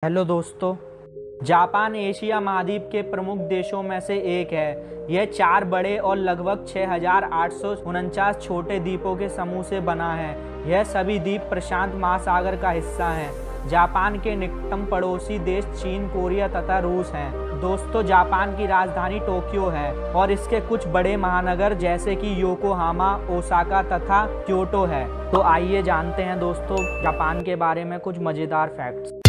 Hello दोस्तों। Japan Asia महाद्वीप के प्रमुख देशों में से एक है। यह 4 बड़े और लगभग 6,849 छोटे द्वीपों के समूह से बना है। यह सभी द्वीप प्रशांत महासागर का हिस्सा हैं। जापान के निकटतम पड़ोसी देश चीन, कोरिया तथा रूस हैं। दोस्तों, जापान की राजधानी टोक्यो है और इसके कुछ बड़े महानगर जैसे कि योकोहामा, ओसाका तथा क्योटो है। तो आइए जानते हैं दोस्तों जापान के बारे में कुछ मज़ेदार फैक्ट्स।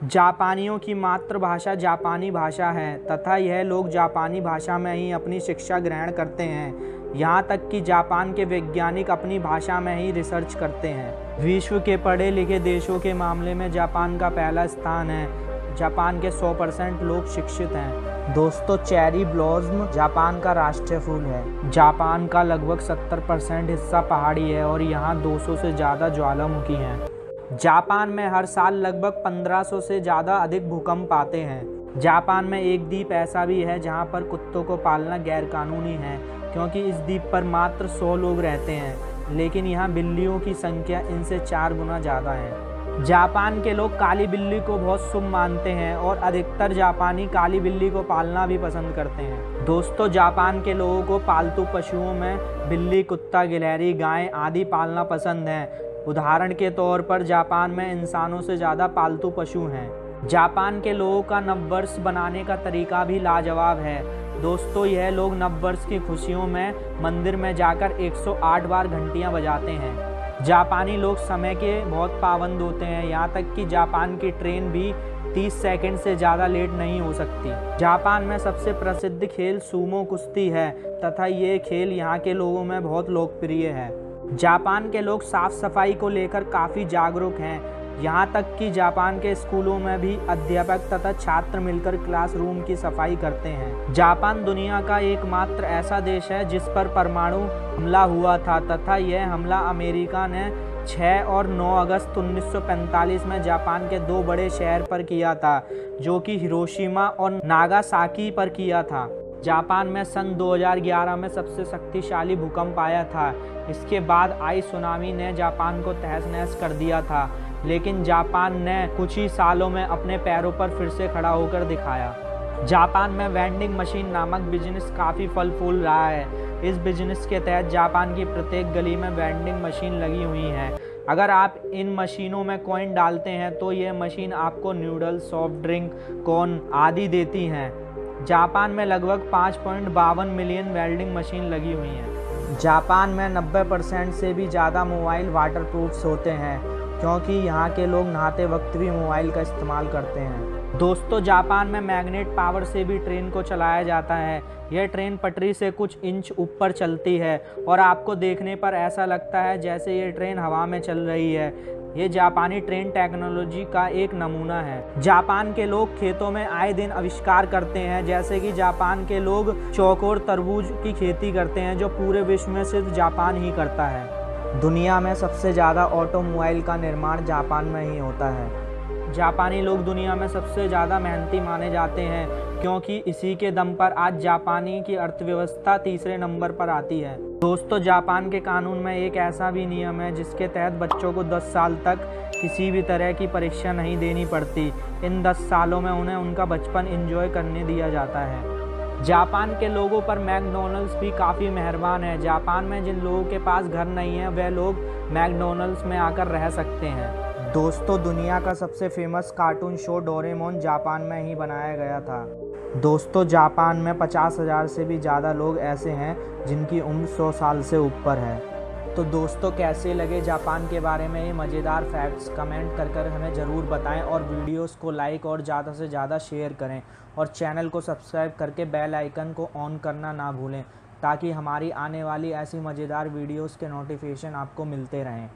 जापानियों की मातृभाषा जापानी भाषा है तथा यह लोग जापानी भाषा में ही अपनी शिक्षा ग्रहण करते हैं। यहाँ तक कि जापान के वैज्ञानिक अपनी भाषा में ही रिसर्च करते हैं। विश्व के पढ़े लिखे देशों के मामले में जापान का पहला स्थान है। जापान के 100% लोग शिक्षित हैं। दोस्तों, चेरी ब्लॉसम जापान का राष्ट्रीय फूल है। जापान का लगभग 70% हिस्सा पहाड़ी है और यहाँ 200 से ज़्यादा ज्वालामुखी हैं। जापान में हर साल लगभग 1500 से ज़्यादा अधिक भूकंप आते हैं। जापान में एक द्वीप ऐसा भी है जहां पर कुत्तों को पालना गैरकानूनी है, क्योंकि इस द्वीप पर मात्र 100 लोग रहते हैं, लेकिन यहां बिल्लियों की संख्या इनसे 4 गुना ज़्यादा है। जापान के लोग काली बिल्ली को बहुत शुभ मानते हैं और अधिकतर जापानी काली बिल्ली को पालना भी पसंद करते हैं। दोस्तों, जापान के लोगों को पालतू पशुओं में बिल्ली, कुत्ता, गिलहरी, गाय आदि पालना पसंद है। उदाहरण के तौर पर जापान में इंसानों से ज़्यादा पालतू पशु हैं। जापान के लोगों का नववर्ष बनाने का तरीका भी लाजवाब है। दोस्तों, यह लोग नववर्ष की खुशियों में मंदिर में जाकर 108 बार घंटियां बजाते हैं। जापानी लोग समय के बहुत पाबंद होते हैं, यहाँ तक कि जापान की ट्रेन भी 30 सेकंड से ज़्यादा लेट नहीं हो सकती। जापान में सबसे प्रसिद्ध खेल सूमो कुश्ती है तथा ये खेल यहाँ के लोगों में बहुत लोकप्रिय है। जापान के लोग साफ सफाई को लेकर काफ़ी जागरूक हैं। यहाँ तक कि जापान के स्कूलों में भी अध्यापक तथा छात्र मिलकर क्लासरूम की सफाई करते हैं। जापान दुनिया का एकमात्र ऐसा देश है जिस पर परमाणु हमला हुआ था तथा यह हमला अमेरिका ने 6 और 9 अगस्त 1945 में जापान के 2 बड़े शहर पर किया था, जो कि हिरोशिमा और नागासाकी पर किया था। जापान में सन 2011 में सबसे शक्तिशाली भूकंप आया था। इसके बाद आई सुनामी ने जापान को तहस नहस कर दिया था, लेकिन जापान ने कुछ ही सालों में अपने पैरों पर फिर से खड़ा होकर दिखाया। जापान में वेंडिंग मशीन नामक बिजनेस काफ़ी फल फूल रहा है। इस बिजनेस के तहत जापान की प्रत्येक गली में वेंडिंग मशीन लगी हुई है। अगर आप इन मशीनों में कॉइन डालते हैं तो ये मशीन आपको नूडल्स, सॉफ्ट ड्रिंक, कॉर्न आदि देती हैं। जापान में लगभग 5.52 मिलियन वेल्डिंग मशीन लगी हुई हैं। जापान में 90% से भी ज़्यादा मोबाइल वाटरप्रूफ होते हैं, क्योंकि यहाँ के लोग नहाते वक्त भी मोबाइल का इस्तेमाल करते हैं। दोस्तों, जापान में मैग्नेट पावर से भी ट्रेन को चलाया जाता है। यह ट्रेन पटरी से कुछ इंच ऊपर चलती है और आपको देखने पर ऐसा लगता है जैसे ये ट्रेन हवा में चल रही है। ये जापानी ट्रेन टेक्नोलॉजी का एक नमूना है। जापान के लोग खेतों में आए दिन आविष्कार करते हैं, जैसे कि जापान के लोग चौकोर तरबूज की खेती करते हैं, जो पूरे विश्व में सिर्फ जापान ही करता है। दुनिया में सबसे ज़्यादा ऑटोमोबाइल का निर्माण जापान में ही होता है। जापानी लोग दुनिया में सबसे ज़्यादा मेहनती माने जाते हैं, क्योंकि इसी के दम पर आज जापानी की अर्थव्यवस्था तीसरे नंबर पर आती है। दोस्तों, जापान के कानून में एक ऐसा भी नियम है जिसके तहत बच्चों को 10 साल तक किसी भी तरह की परीक्षा नहीं देनी पड़ती। इन 10 सालों में उन्हें उनका बचपन एंजॉय करने दिया जाता है। जापान के लोगों पर मैकडॉनल्ड्स भी काफ़ी मेहरबान है। जापान में जिन लोगों के पास घर नहीं है वह लोग मैकडॉनल्ड्स में आकर रह सकते हैं। दोस्तों, दुनिया का सबसे famous cartoon show Doraemon Japan में ही बनाया गया था। दोस्तों, जापान में 50,000 से भी ज़्यादा लोग ऐसे हैं जिनकी उम्र 100 साल से ऊपर है। तो दोस्तों, कैसे लगे जापान के बारे में ये मज़ेदार फैक्ट्स, कमेंट कर हमें ज़रूर बताएं और वीडियोस को लाइक और ज़्यादा से ज़्यादा शेयर करें और चैनल को सब्सक्राइब करके बेल आइकन को ऑन करना ना भूलें, ताकि हमारी आने वाली ऐसी मज़ेदार वीडियोस के नोटिफिकेशन आपको मिलते रहें।